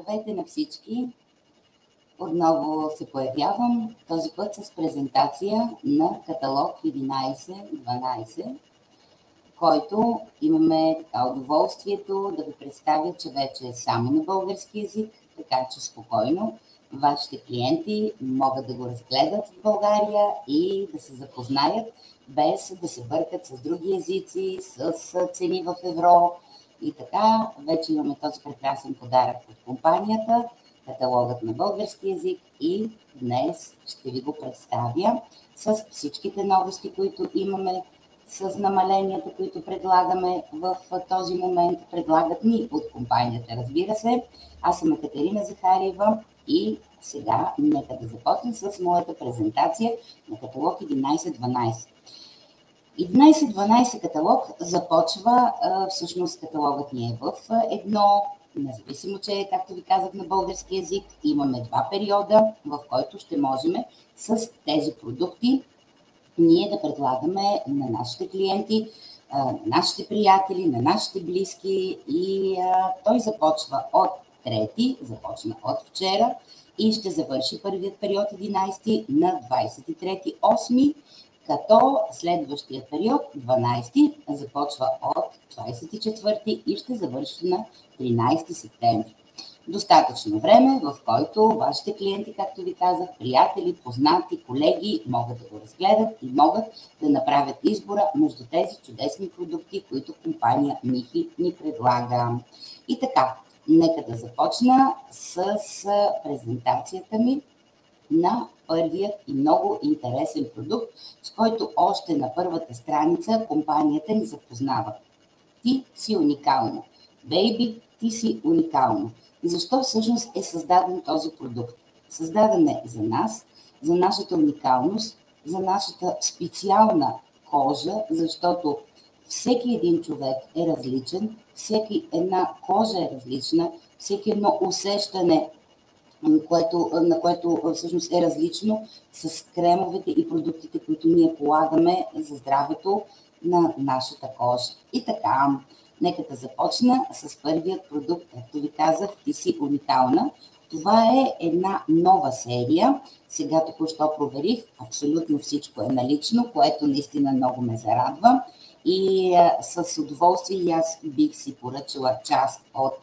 Здравейте на всички! Отново се появявам, този път с презентация на каталог 11-12, който имаме удоволствието да ви представя, че вече е само на български език, така че спокойно вашите клиенти могат да го разгледат в България и да се запознаят, без да се бъркат с други езици, с цени в евро. И така, вече имаме този прекрасен подарък от компанията, каталогът на български език, и днес ще ви го представя с всичките новости, които имаме, с намаленията, които предлагаме в този момент, предлагат ни от компанията, разбира се. Аз съм Екатерина Захариева и сега нека да започнем с моята презентация на каталог 11-12. 11-12 каталог започва, всъщност каталогът ни е в едно, независимо, че, както ви казах, на български език, имаме два периода, в който ще можем с тези продукти ние да предлагаме на нашите клиенти, на нашите приятели, на нашите близки, и той започва от 3, започна от вчера и ще завърши първият период 11 на 23.8, като следващия период 12 започва от 24 и ще завърши на 13 септември. Достатъчно време, в който вашите клиенти, както ви казах, приятели, познати, колеги могат да го разгледат и могат да направят избора между тези чудесни продукти, които компания Михи ни предлага. И така, нека да започна с презентацията ми на първият и много интересен продукт, с който още на първата страница компанията ни запознава. Ти си уникална. Бейби, ти си уникална. И защо всъщност е създаден този продукт? Създаден е за нас, за нашата уникалност, за нашата специална кожа, защото всеки един човек е различен, всеки една кожа е различна, всеки едно усещане, на което всъщност е различно с кремовете и продуктите, които ние полагаме за здравето на нашата кожа. И така, нека да започна с първият продукт. Както ви казах, ти си уникална. Това е една нова серия. Сега току-що проверих, абсолютно всичко е налично, което наистина много ме зарадва. И с удоволствие и аз бих си поръчала част от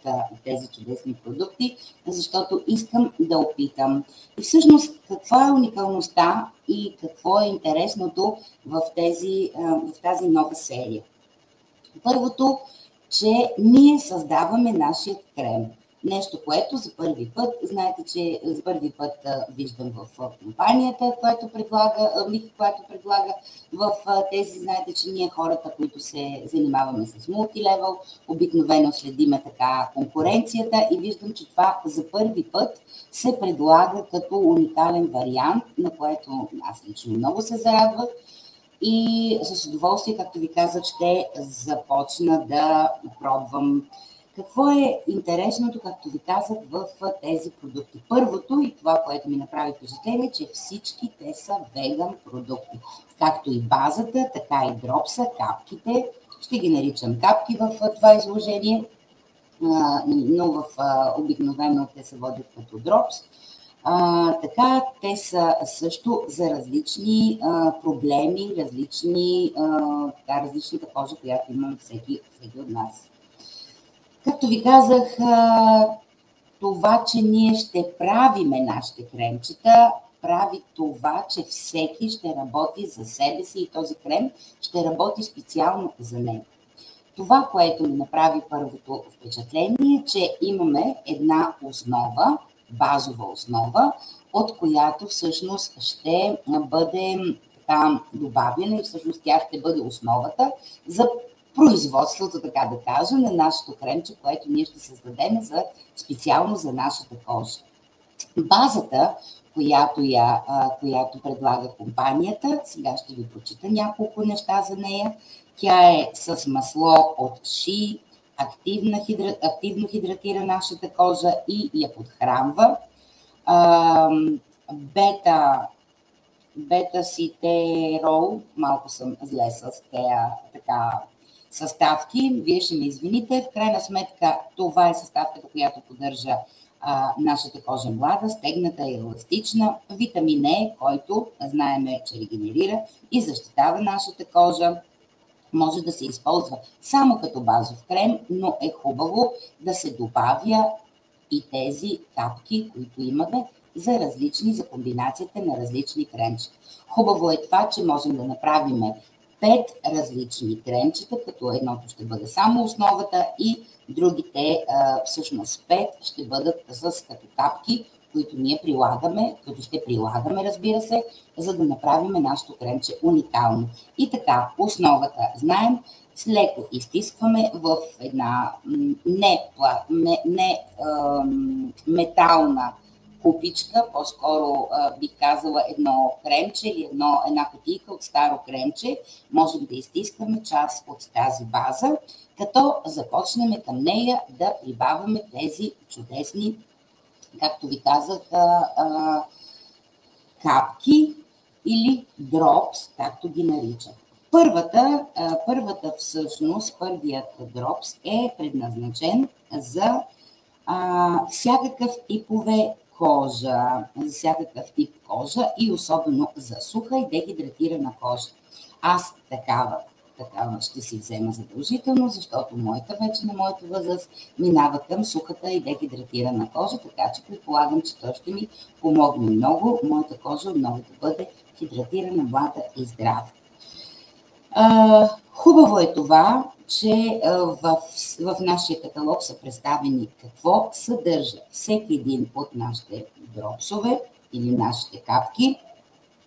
тези чудесни продукти, защото искам да опитам. И всъщност каква е уникалността и какво е интересното в тази нова серия? Първото, че ние създаваме нашия крем. Нещо, което за първи път, знаете, че за първи път виждам в компанията, която предлага в тези, знаете, че ние хората, които се занимаваме с мултилевел, обикновено следиме така конкуренцията и виждам, че това за първи път се предлага като уникален вариант, на което аз лично много се зарадвах. И с удоволствие, както ви казах, ще започна да пробвам. Какво е интересното, както ви казах, в тези продукти? Първото и това, което ми направи впечатление, че всички те са веган продукти. Както и базата, така и дропса, капките. Ще ги наричам капки в това изложение, но обикновено те се водят като дропс. Така, те са също за различни проблеми, различната кожа, която има всеки от нас. Както ви казах, това, че ние ще правиме нашите кремчета, прави това, че всеки ще работи за себе си и този крем ще работи специално за него. Това, което ми направи първото впечатление, е, че имаме една основа, базова основа, от която всъщност ще бъде добавена и всъщност тя ще бъде основата за производството, така да кажа, на нашето кремче, което ние ще създадем специално за нашата кожа. Базата, която предлага компанията, сега ще ви прочита няколко неща за нея. Тя е с масло от ши, активно хидратира нашата кожа и я подхранва. Бета-ситерол, малко съм зле с тези съставки, вие ще ме извините. В крайна сметка това е съставката, която поддържа нашата кожа млада, стегната и еластична. Витамин Е, който знаеме, че регенерира и защитава нашата кожа, може да се използва само като базов крем, но е хубаво да се добавя и тези капки, които имаме за комбинацията на различни кремчета. Хубаво е това, че можем да направим 5 различни кремчета, като едното ще бъде само основата и другите, всъщност 5 ще бъдат като капки, които ние прилагаме, които ще прилагаме, разбира се, за да направим нашето кремче уникално. И така, основата, знаем, с леко изтискваме в една не метална купичка, по-скоро бих казала едно кремче или една кутийка от старо кремче. Можем да изтискаме част от тази база, като започнем към нея да прибавяме тези чудесни, както ви казах, капки или дропс, както ги наричат. Първата всъщност, първият дропс е предназначен за всякакъв типове кожа, за всякакъв тип кожа и особено за суха и дехидратирана кожа. Аз такава ще си взема задължително, защото вече на моята възраст минава към сухата и дехидратирана кожа, така че предполагам, че той ще ми помогне много, моята кожа отново да бъде хидратирана, млада и здрава. Хубаво е това, че в нашия каталог са представени какво съдържа всеки един от нашите дропсове или нашите капки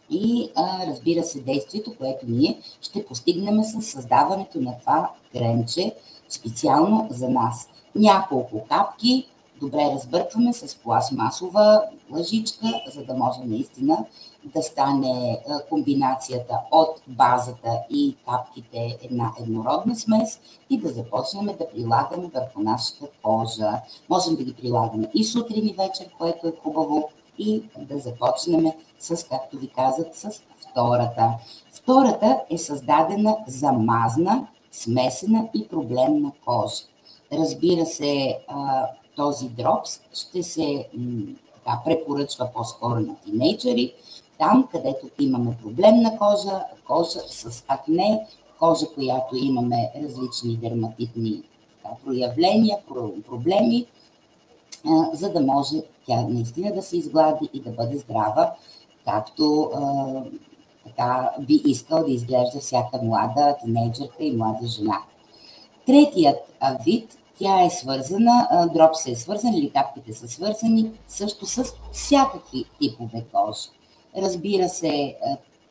и разбира се действието, което ние ще постигнем с създаването на това кремче специално за нас. Няколко капки добре разбъркваме с пластмасова лъжичка, за да може наистина да стане комбинацията от базата и капките една еднородна смес и да започнем да прилагаме върху нашата кожа. Можем да ги прилагаме и сутрин и вечер, което е хубаво, и да започнем с, както ви казах, с втората. Втората е създадена за мазна, смесена и проблемна кожа. Разбира се, този дропс ще се препоръчва по-скоро на тинейджери, там, където имаме проблемна кожа, кожа с акне, кожа, която имаме различни дерматитни проявления, проблеми, за да може тя наистина да се изглади и да бъде здрава, както би искал да изглежда всяка млада тинейджерка и млада жена. Третият вид, тя е свързана, дропс е свързан или капките са свързани също с всякакви типове кожа. Разбира се,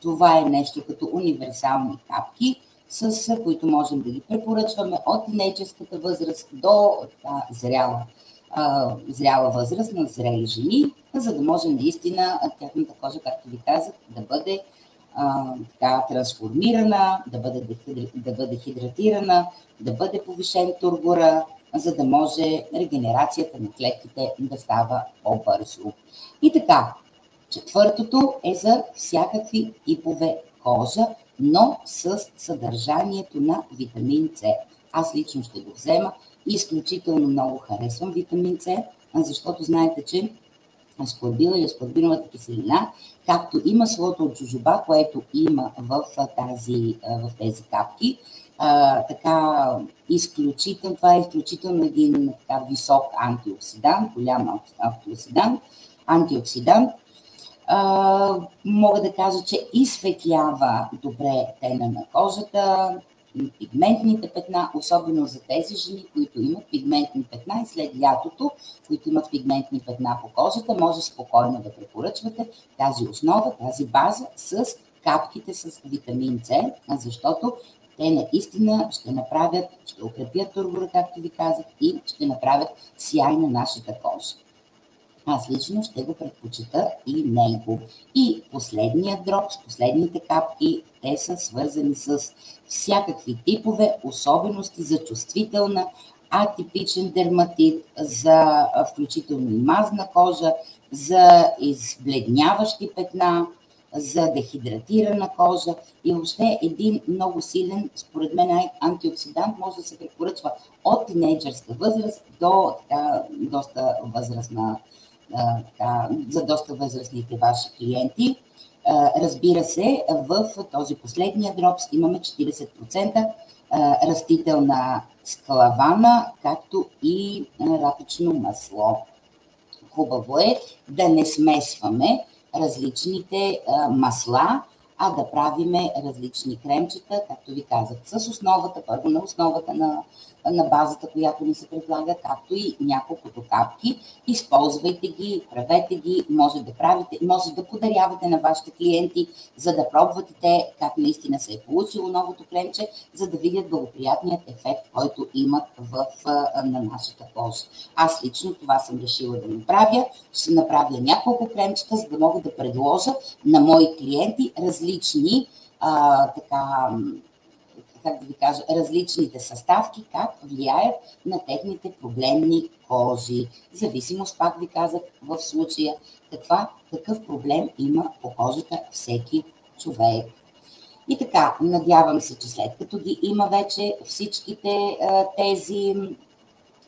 това е нещо като универсални капки, с които можем да ги препоръчваме от тинейджерската възраст до зряла възраст на зрели жени, за да може наистина тяхната кожа, както ви казах, да бъде трансформирана, да бъде хидратирана, да бъде повишен тургора, за да може регенерацията на клетките да става по-бързо. И така, четвъртото е за всякакви типове кожа, но с съдържанието на витамин С. Аз лично ще го взема. Изключително много харесвам витамин С, защото знаете, че аскорбила и аскорбиновата киселина, както и маслото от джожоба, което има в тези капки, това е изключително един висок антиоксидант, голям антиоксидант. Мога да кажа, че изсветлява добре тена на кожата, пигментните петна, особено за тези жени, които имат пигментни петна и след лятото, които имат пигментни петна по кожата, може спокойно да препоръчвате тази основа, тази база с капките с витамин С, защото те наистина ще укрепят тургора, както ви казах, и ще направят сияй на нашата кожа. Аз лично ще го предпочита и него. И последният дропс, последните капки, те са свързани с всякакви типове особености за чувствителна, атипичен дерматит, за включително и мазна кожа, за избледняващи петна, за дехидратирана кожа и въобще един много силен, според мен, антиоксидант. Може да се препоръчва от тинейджърска възраст до доста възрастна, за доста възрастните ваши клиенти. Разбира се, в този последния дропс имаме 40% растителна склавана, както и рапично масло. Хубаво е да не смесваме различните масла, а да правиме различни кремчета, както ви казах, с основата, първо на основата на базата, която ни се предлага, както и няколкото капки. Използвайте ги, правете ги, може да подарявате на вашите клиенти, за да пробвате те как наистина се е получило новото кремче, за да видят благоприятният ефект, който имат на нашата кожа. Аз лично това съм решила да направя. Ще направя няколко кремчета, за да мога да предложа на мои клиенти различни как да ви кажа, различните съставки, как влияят на техните проблемни кожи. В зависимост, пак ви казах, в случая какъв проблем има по кожата всеки човек. И така, надявам се, че след като ги има вече всичките тези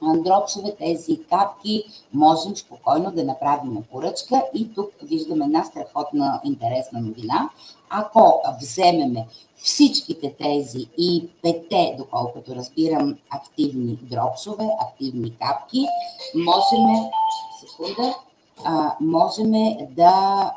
дропсове, тези капки, можем спокойно да направим поръчка. И тук виждаме една страхотна интересна новина. Ако вземеме всичките тези и 5, доколкото разбирам, активни дропсове, активни капки, можем да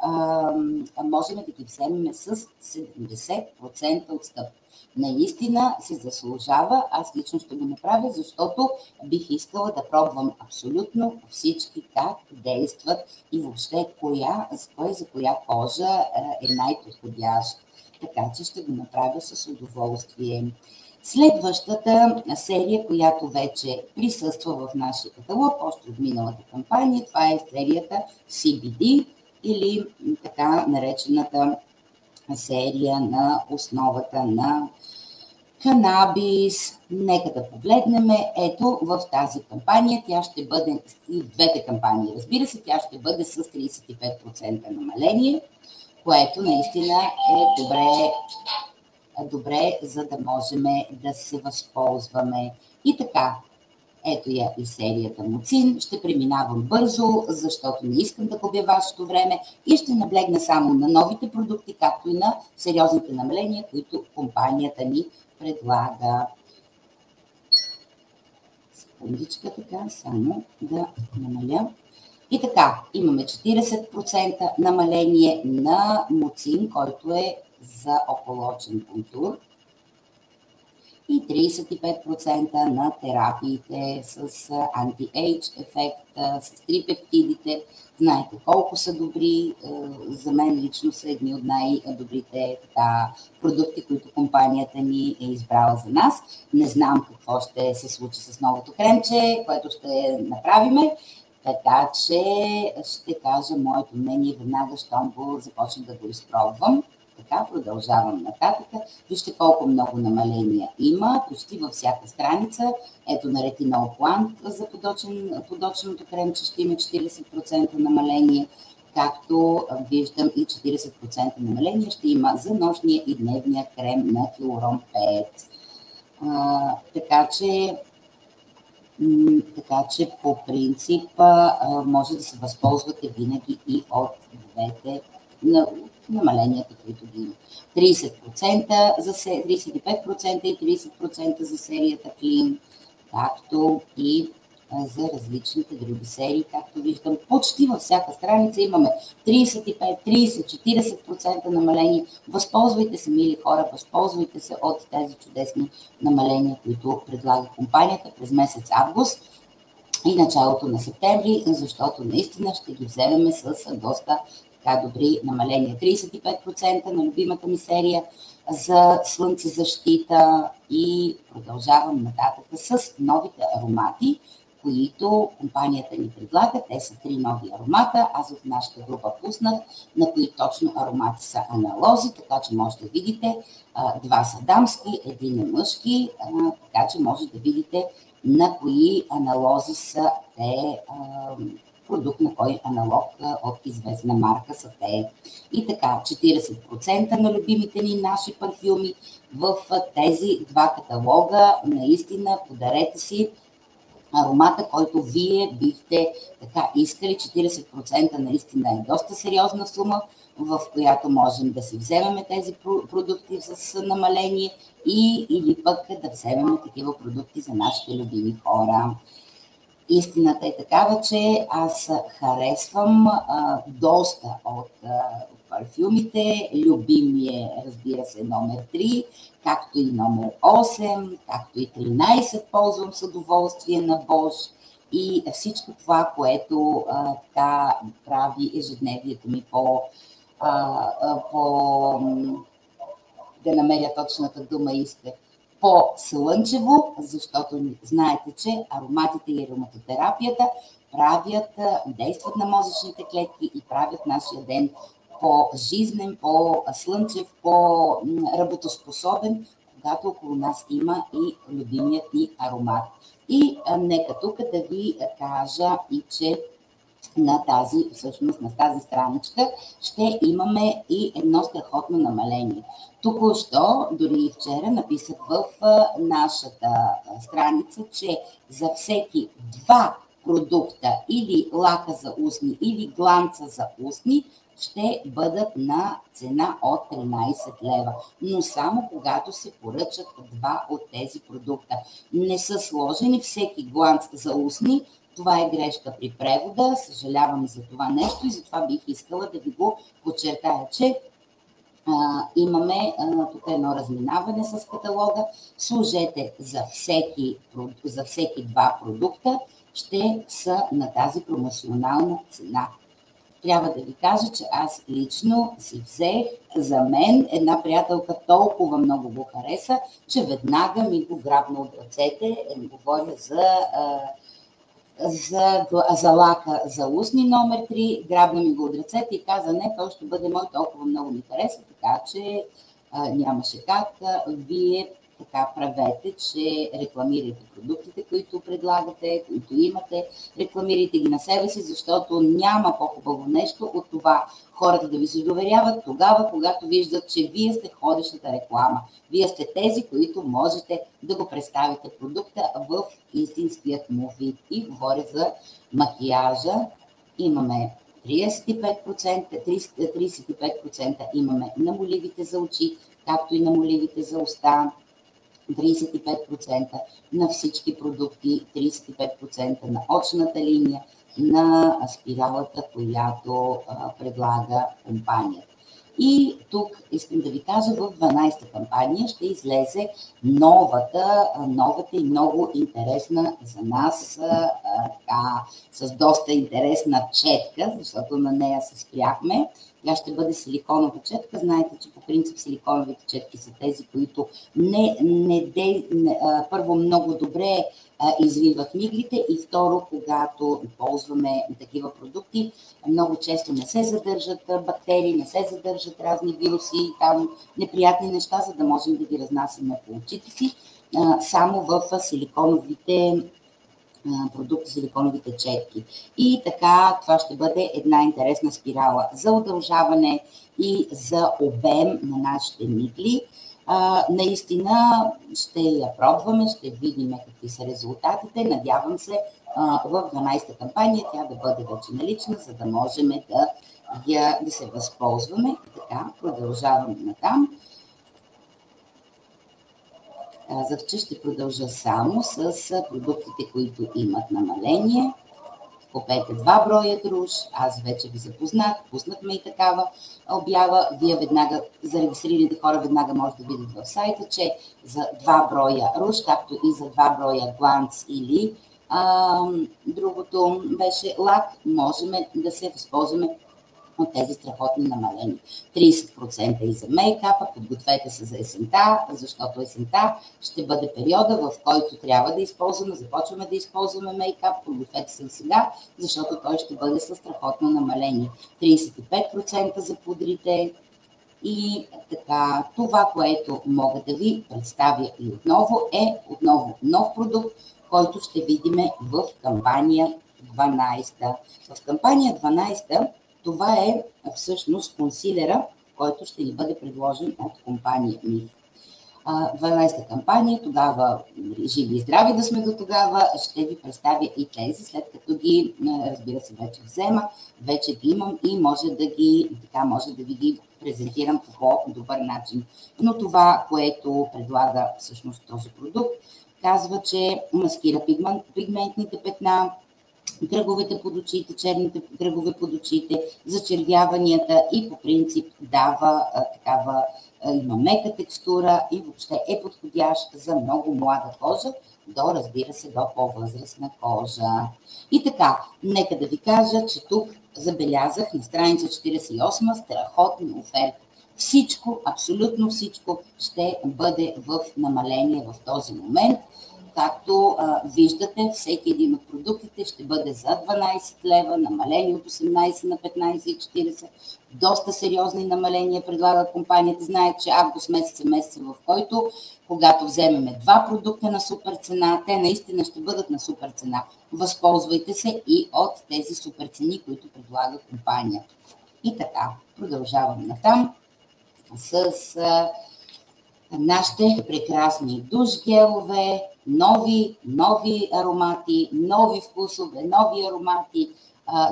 ги вземем с 70% отстъпка. Наистина се заслужава. Аз лично ще го направя, защото бих искала да пробвам абсолютно всички как действат и въобще кой за коя кожа е най-подходящ. Така че ще го направя с удоволствие. Следващата серия, която вече присъства в нашия каталог, още от миналата кампания, това е серията CBD или така наречената серия на основата на канабис. Нека да погледнем. Ето в тази кампания, тя ще бъде, и в двете кампании, разбира се, тя ще бъде с 35% намаление, което наистина е добре, за да можем да се възползваме. И така, ето я и серията Муцин. Ще преминавам бързо, защото не искам да губя вашето време и ще наблегна само на новите продукти, както и на сериозните намаления, които компанията ни предлага. Секундичка така, само да намаля. И така, имаме 40% намаление на Муцин, който е за околоочен контур, и 35% на терапиите с анти-ейдж ефект, с трипептидите. Знаете колко са добри. За мен лично са едни от най-добрите продукти, които компанията ни е избрала за нас. Не знам какво ще се случи с новото кремче, което ще направиме. Така че ще кажа моето мнение веднага, щом го започна да го изпробвам. Така, продължавам нататък. Вижте колко много намаления има, почти във всяка страница. Ето на Retinol Plant за подоченото кремче ще има 40% намаление, както виждам и 40% намаление ще има за нощния и дневния крем на Hyaluronic 5. Така че по принцип може да се възползвате винаги и от двете намаленията, които ги има. 30% за 35% и 30% за серията Clean, както и за различните други серии, както виждам. Почти във всяка страница имаме 35, 30, 40% намаление. Възползвайте се, мили хора, възползвайте се от тези чудесни намаления, които предлага компанията през месец август и началото на септември, защото наистина ще ги вземем с доста добри намаления. 35% на любимата ми серия за слънцезащита и продължавам нататък с новите аромати, които компанията ни предлага. Те са 3 нови аромата. Аз в нашата група пуснах на кои точно аромати са аналози, така че може да видите. 2 са дамски, 1 е мъжки, така че може да видите на кои аналози са те продукт на кой аналог от известна марка са те. И така, 40% на любимите ни наши парфюми в тези два каталога. Наистина, подарете си аромата, който вие бихте така искали. 40% наистина е доста сериозна сума, в която можем да си вземем тези продукти с намаление или пък да вземем такива продукти за нашите любими хора. Истината е такава, че аз харесвам доста от парфюмите. Любим ми е, разбира се, номер 3, както и номер 8, както и 13 ползвам с удоволствие на Bosch и всичко това, което така прави ежедневието ми да намеря точната дума по-слънчево, защото знаете, че ароматите и ароматотерапията действат на мозъчните клетки и правят нашия ден по-жизнен, по-слънчев, по-работоспособен, когато около нас има и любимият ни аромат. И нека тук да ви кажа и че на тази страничка ще имаме и едно страхотно намаление. Току-що, дори и вчера, написах в нашата страница, че за всеки 2 продукта или лака за устни, или гланца за устни, ще бъдат на цена от 13 лева. Но само когато се поръчат 2 от тези продукта. Не са сложени всеки гланц за устни. Това е грешка при превода. Съжалявам за това нещо и затова бих искала да ви го подчертая, че имаме тук едно разминаване с каталога. Сложете за всеки 2 продукта, ще са на тази промоционална цена. Трябва да ви кажа, че аз лично си взех за мен, една приятелка толкова много го хареса, че веднага ми го грабна от ръцете. Говоря за лака за устни номер 3, грабна ми го от ръцете и каза: не, той ще бъде мой, толкова много ми хареса, така че нямаше как. Вие така правете, че рекламирайте продуктите, които предлагате, които имате, рекламирайте ги на себе си, защото няма по-хубаво нещо от това хората да ви се доверяват тогава, когато виждат, че вие сте ходещата реклама. Вие сте тези, които можете да го представите продукта в истинският му вид. И говоря за макияжа. Имаме 35% имаме на моливите за очи, както и на моливите за уста. 35% на всички продукти, 35% на очната линия, на спиралата, която предлага компанията. И тук искам да ви кажа, в 12-та кампания ще излезе новата и много интересна за нас, с доста интересна четка, защото на нея се спряхме. Тя ще бъде силиконова четка. Знаете, че по принцип силиконовите четки са тези, които първо много добре извиват миглите и второ, когато ползваме такива продукти, много често не се задържат бактерии, не се задържат разни вируси, там неприятни неща, за да можем да ги разнасяме по очите си, само в силиконовите продукти, силиконовите четки. И така, това ще бъде една интересна спирала за удължаване и за обем на нашите мигли. Наистина ще я пробваме, ще видим какви са резултатите. Надявам се в 12-та кампания тя да бъде вече налична, за да можем да се възползваме. Така, продължаваме натам. Казах, че ще продължа само с продуктите, които имат намаление. Купете 2 броя друж. Аз вече ви запознах, пуснахме и такава обява. Вие веднага, за регистрираните хора, веднага може да видите в сайта, че за 2 броя руж, както и за 2 броя гланц или другото беше лак, можем да се възползваме от тези страхотни намаления. 30% и за мейкапа, подгответе се за есента, защото есента ще бъде периода, в който трябва да използваме, започваме да използваме мейкап, подгответе се сега, защото той ще бъде със страхотно намаление. 35% за пудрите и така. Това, което мога да ви представя и отново е нов продукт, който ще видим в кампания 12. В кампания 12 това е всъщност консилера, който ще ни бъде предложен от компания МИФ. 12-та кампания, тогава живи и здрави да сме до тогава, ще ви представя и тези, след като ги, разбира се, вече взема, вече ги имам и може да ви ги презентирам по по-добър начин. Но това, което предлага всъщност този продукт, казва, че маскира пигментните петна, кръговете под очите, черните кръгове под очите, зачервяванията и по принцип дава има мека текстура и въобще е подходящ за много млада кожа, разбира се, до по-възрастна кожа. И така, нека да ви кажа, че тук забелязах на страница 48 страхотни оферти. Всичко, абсолютно всичко ще бъде в намаление в този момент. Както виждате, всеки един от продуктите ще бъде за 12 лева, намаление от 18 на 15,40. Доста сериозни намаления предлага компанията. Знаете, че август месец е месец, в който, когато вземем два продукта на супер цена, те наистина ще бъдат на супер цена. Възползвайте се и от тези супер цени, които предлага компанията. И така, продължавам натам с нашите прекрасни душ гелове, нови аромати, нови вкусове, нови аромати,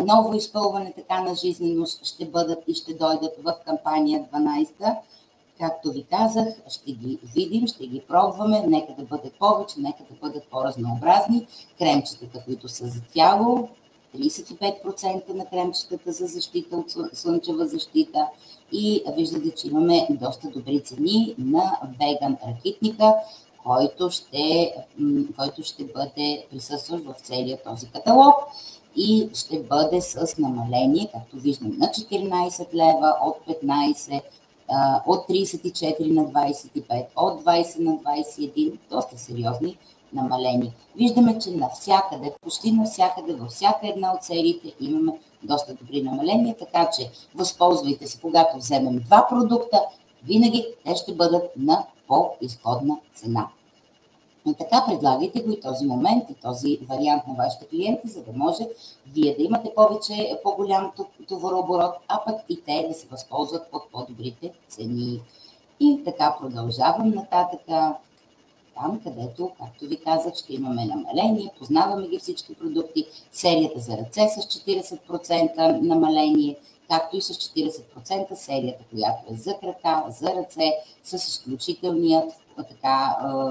ново изпълване така на жизненост ще бъдат и ще дойдат в кампания 12. Както ви казах, ще ги видим, ще ги пробваме, нека да бъде повече, нека да бъдат по-разнообразни. Кремчетата, които са за тяло, 35% на кремчетата за защита от слънчева защита и виждате, че имаме доста добри цени на веган ракитника, който ще бъде присъстващ в целия този каталог и ще бъде с намаление, както виждам, на 14 лева, от 15, от 34 на 25, от 20 на 21, доста сериозни намаления. Виждаме, че навсякъде, почти навсякъде, във всяка една от сериите имаме доста добри намаления, така че възползвайте се, когато вземем два продукта, винаги те ще бъдат на по-изгодна цена. Но така предлагайте го и този момент и този вариант на вашите клиенти, за да може вие да имате по-голям товарооборот, а пък и те да се възползват от по-добрите цени. И така продължавам нататък. Там, където, както ви казах, ще имаме намаление, познаваме ги всички продукти, серията за ръце с 40% намаление, както и с 40% серията, която е за крака, за ръце, с изключителният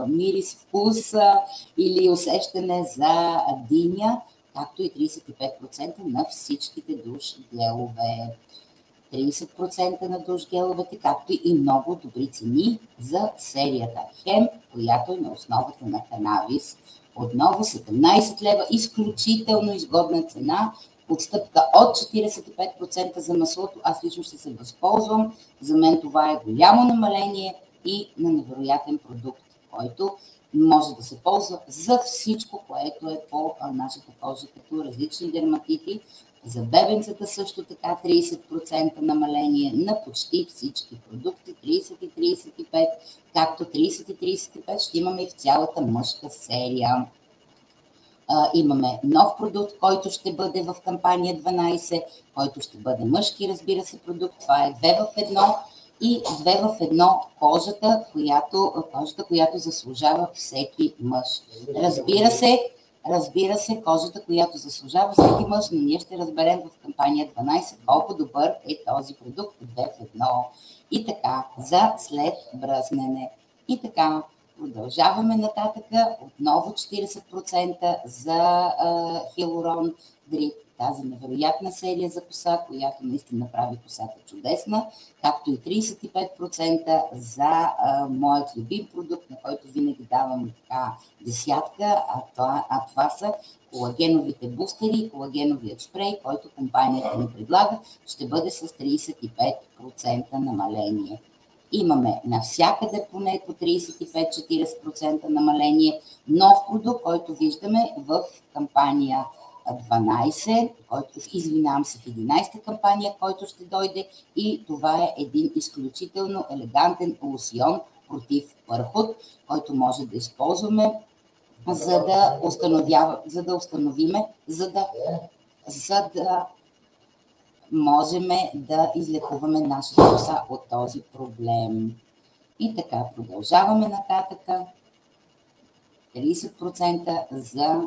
мирис, вкус или усещане за диня, както и 35% на всичките душ гелове. 30% на душ геловете, както и много добри цени за серията Хем, която е на основата на канабис. Отново 17 лева, изключително изгодна цена, отстъпка от 45% за маслото. Аз лично ще се възползвам. За мен това е голямо намаление и на невероятен продукт, който може да се ползва за всичко, което е по нашата кожа, като различни дерматити. За бебенцата също така 30% намаление на почти всички продукти, 30 и 35, както 30 и 35 ще имаме и в цялата мъжка серия. Имаме нов продукт, който ще бъде в кампания 12, който ще бъде мъжки, разбира се, продукт. Това е 2 в 1 и 2 в 1 кожата, която заслужава всеки мъж. Разбира се, кожата, която заслужава всеки мъж, но ние ще разберем в кампания 12 колко добър е този продукт 2 в 1. И така, за след бръснене. И така, продължаваме нататък. Отново 40% за хиалурон грид. Тази невероятна серия за коса, която наистина прави косата чудесна, както и 35% за моят любим продукт, на който винаги давам десятка, а това са колагеновите бустери и колагеновият спрей, който компанията ни предлага, ще бъде с 35% намаление. Имаме навсякъде поне по 35-40% намаление. Нов продукт, който виждаме в кампания 12, извинявам се, в 11-та кампания, който ще дойде, и това е един изключително елегантен лосьон против пърхот, който може да използваме за да установиме, за да можем да излекуваме нашата коса от този проблем. И така, продължаваме нататък. 30% за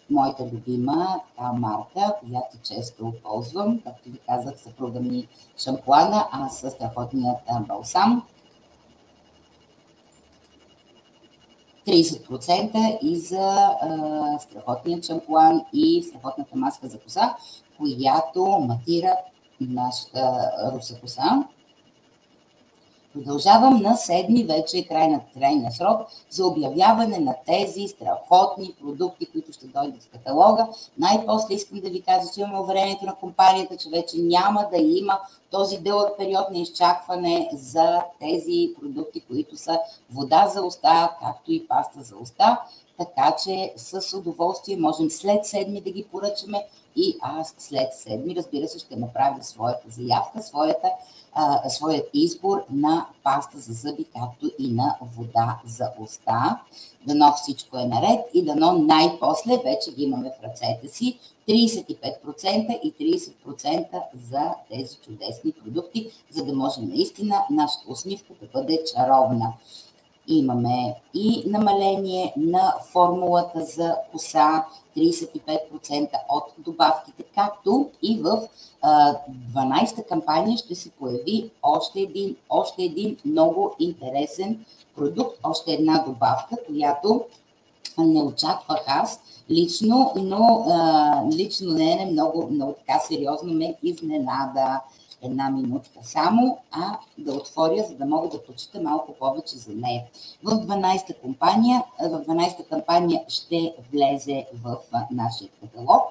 моята любима марка, която често ползвам. Както ви казах, съпруга ми шампуана, аз със страхотният балсам. 30% и за страхотният шампуан и страхотната маска за коса, която матира нашата руса коса. Продължавам на 7 вече крайния срок за обявяване на тези страхотни продукти, които ще дойдат в каталога. Най-после искам да ви кажа, че имаме уверението на компанията, че вече няма да има този дълъг период на изчакване за тези продукти, които са вода за уста, както и паста за уста. Така че с удоволствие можем след 7 да ги поръчаме и аз след 7, разбира се, ще направя своята заявка, своят избор на паста за зъби, както и на вода за уста. Дано всичко е наред и дано най-после вече ги имаме в ръцете си. 35% и 30% за тези чудесни продукти, за да може наистина нашата усмивка да бъде чаровна. Имаме и намаление на формулата за коса, 35% от добавките, както и в 12-та кампания ще се появи още един много интересен продукт, още една добавка, която не очаквах аз лично, но лично не много така сериозно ме изненада. Една минутка само, да отворя, за да мога да прочита малко повече за нея. В 12-та кампания ще влезе в нашия каталог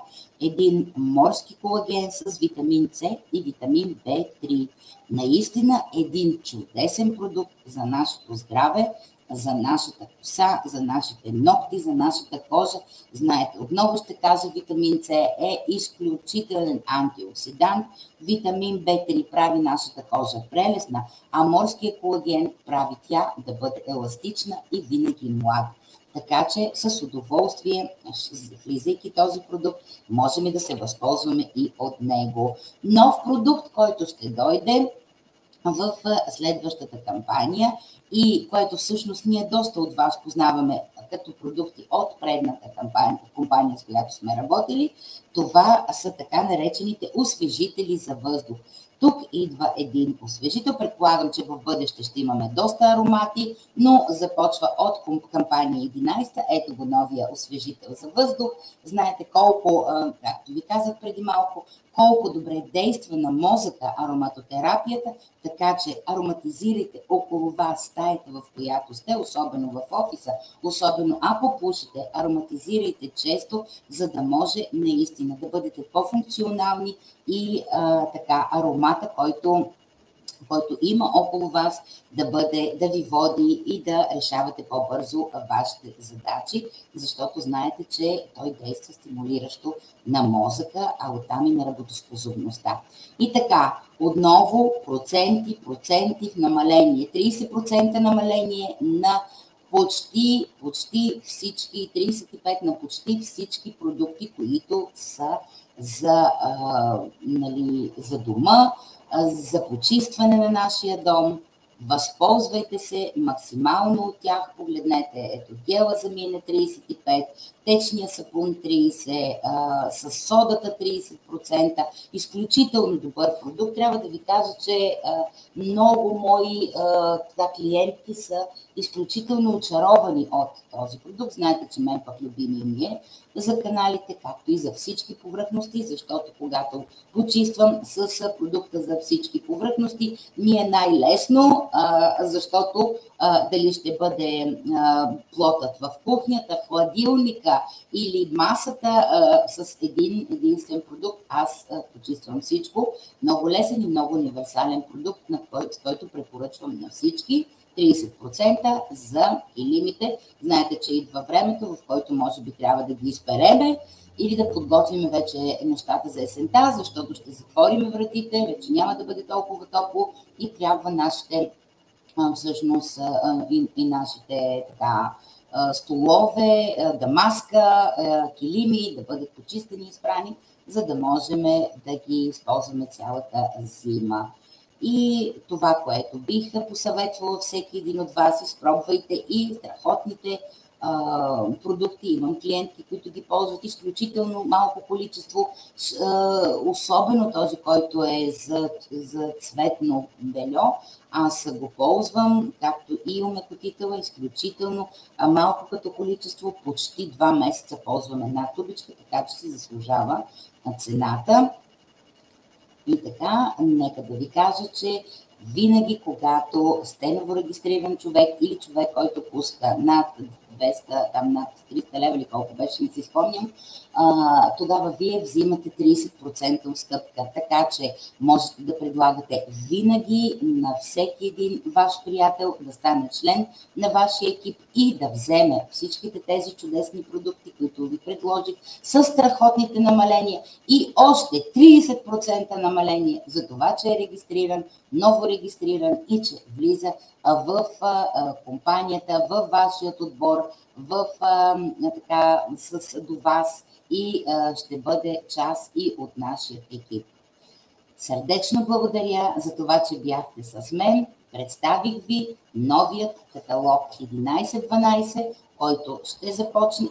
един морски колаген с витамин С и витамин В3. Наистина един чудесен продукт за нашето здраве, за нашата коса, за нашите ногти, за нашата кожа. Знаете, отново ще кажа, витамин С е изключителен антиоксидант. Витамин В3 прави нашата кожа прелесна, а морския колаген прави тя да бъде еластична и винаги млада. Така че с удоволствие, влизайки този продукт, можем да се възползваме и от него. Нов продукт, който ще дойде в следващата кампания и което всъщност ние доста от вас познаваме като продукти от предната компания, с която сме работили, това са така наречените освежители за въздух. Тук идва един освежител. Предполагам, че в бъдеще ще имаме доста аромати, но започва от кампания 11. Ето го новия освежител за въздух. Знаете колко, както ви казах преди малко, колко добре действа на мозъка ароматотерапията, така че ароматизирайте около вас стаята, в която сте, особено в офиса, особено ако пушите, ароматизирайте често, за да може наистина да бъдете по-функционални и така аромата, който има около вас, да ви води и да решавате по-бързо вашите задачи, защото знаете, че той действа стимулиращо на мозъка, а оттам и на работоспособността. И така, отново проценти в намаление. 30% намаление на почти всички, 35% на почти всички продукти, които са за дома, за почистване на нашия дом. Възползвайте се максимално от тях. Погледнете, ето гела за миене 35%, течния сапун 30%, с содата 30%. Изключително добър продукт. Трябва да ви кажа, че много мои клиентки са изключително очаровани от този продукт. Знаете, че мен пък любимия ми е за каналите, както и за всички повърхности, защото когато почиствам с продукта за всички повърхности, ми е най-лесно, защото дали ще бъде плотът в кухнята, хладилника или масата с единствен продукт, аз почиствам всичко. Много лесен и много универсален продукт, с който препоръчвам на всички. 30% за килимите. Знаете, че идва времето, в който може би трябва да ги изпереме или да подготвим вече нещата за есента, защото ще затворим вратите, вече няма да бъде толкова топло и трябва нашите, всъщност и нашите така столове, дамаска, килими да бъдат почистени и изпрани, за да можем да ги използваме цялата зима. И това, което бих посъветвала всеки един от вас, изпробвайте и страхотните продукти. Имам клиентки, които ги ползват изключително малко количество, особено този, който е за цветно бельо. Аз го ползвам, както и омекотител, изключително малко като количество, почти 2 месеца ползвам една тубичка, така че си заслужава цената. И така, нека да ви кажа, че винаги, когато сте новорегистриран човек или човек, който пуска над 200, там над 300 лева или колко беше, не си спомням, тогава вие взимате 30% отстъпка. Така че можете да предлагате винаги на всеки един ваш приятел да стане член на вашия екип и да вземе всичките тези чудесни продукти, които ви предложих, с страхотните намаления и още 30% намаление за това, че е регистриран, ново регистриран и че влиза в компанията, в вашият отбор, до вас и ще бъде част и от нашия екип. Сърдечно благодаря за това, че бяхте с мен. Представих ви новият каталог 11-12, който ще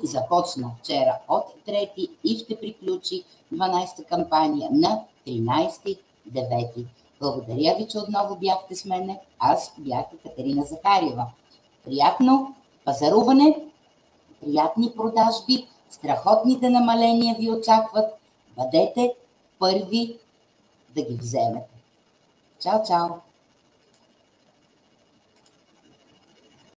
започна вчера от 3 и ще приключи 12-та кампания на 13-9. Благодаря ви, че отново бяхте с мене. Аз бях Катерина Захариева. Приятно пазаруване, приятни продажби, страхотните намаления ви очакват. Бъдете първи да ги вземете. Чао, чао!